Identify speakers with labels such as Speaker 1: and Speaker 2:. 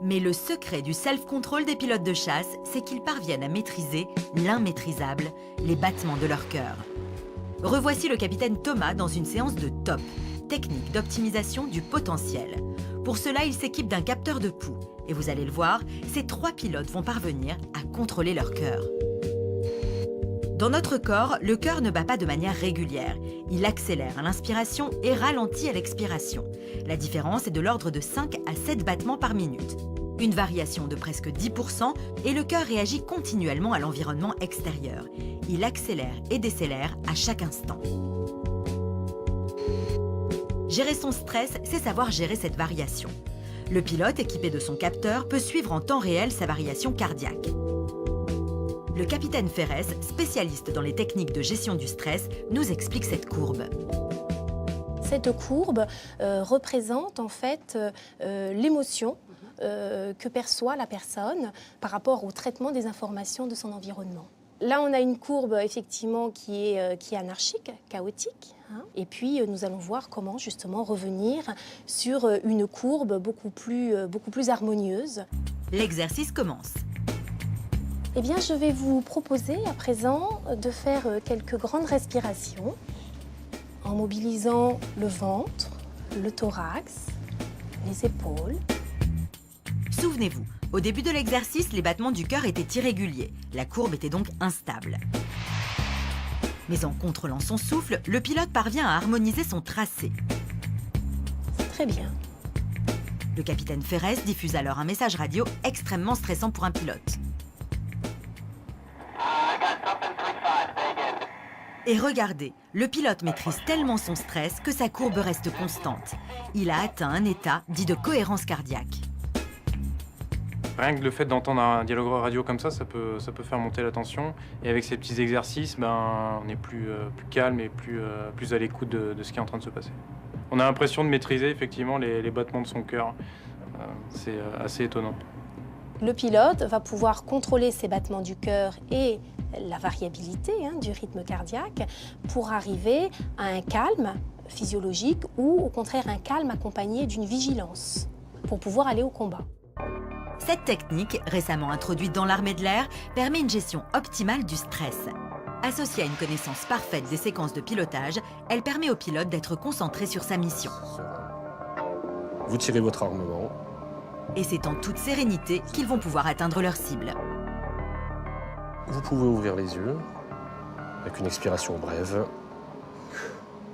Speaker 1: Mais le secret du self-control des pilotes de chasse, c'est qu'ils parviennent à maîtriser l'immaîtrisable, les battements de leur cœur. Revoici le capitaine Thomas dans une séance de TOP, technique d'optimisation du potentiel. Pour cela, il s'équipe d'un capteur de pouls. Et vous allez le voir, ces 3 pilotes vont parvenir à contrôler leur cœur. Dans notre corps, le cœur ne bat pas de manière régulière. Il accélère à l'inspiration et ralentit à l'expiration. La différence est de l'ordre de 5 à 7 battements par minute. Une variation de presque 10% et le cœur réagit continuellement à l'environnement extérieur. Il accélère et décélère à chaque instant. Gérer son stress, c'est savoir gérer cette variation. Le pilote, équipé de son capteur, peut suivre en temps réel sa variation cardiaque. Le capitaine Ferres, spécialiste dans les techniques de gestion du stress, nous explique cette courbe.
Speaker 2: Cette courbe représente en fait l'émotion que perçoit la personne par rapport au traitement des informations de son environnement. Là, on a une courbe effectivement qui est anarchique, chaotique. Et puis, nous allons voir comment justement revenir sur une courbe beaucoup plus harmonieuse.
Speaker 1: L'exercice commence.
Speaker 2: Eh bien, je vais vous proposer à présent de faire quelques grandes respirations en mobilisant le ventre, le thorax, les épaules.
Speaker 1: Souvenez-vous, au début de l'exercice, les battements du cœur étaient irréguliers. La courbe était donc instable. Mais en contrôlant son souffle, le pilote parvient à harmoniser son tracé.
Speaker 2: Très bien.
Speaker 1: Le capitaine Ferres diffuse alors un message radio extrêmement stressant pour un pilote. Et regardez, le pilote maîtrise tellement son stress que sa courbe reste constante. Il a atteint un état dit de cohérence cardiaque.
Speaker 3: Rien que le fait d'entendre un dialogue radio comme ça peut faire monter la tension. Et avec ces petits exercices, on est plus calme et plus à l'écoute de ce qui est en train de se passer. On a l'impression de maîtriser effectivement les battements de son cœur. C'est assez étonnant.
Speaker 2: Le pilote va pouvoir contrôler ses battements du cœur et la variabilité du rythme cardiaque pour arriver à un calme physiologique ou au contraire un calme accompagné d'une vigilance pour pouvoir aller au combat.
Speaker 1: Cette technique, récemment introduite dans l'armée de l'air, permet une gestion optimale du stress. Associée à une connaissance parfaite des séquences de pilotage, elle permet au pilote d'être concentré sur sa mission.
Speaker 4: Vous tirez votre armement.
Speaker 1: Et c'est en toute sérénité qu'ils vont pouvoir atteindre leur cible.
Speaker 4: Vous pouvez ouvrir les yeux avec une expiration brève.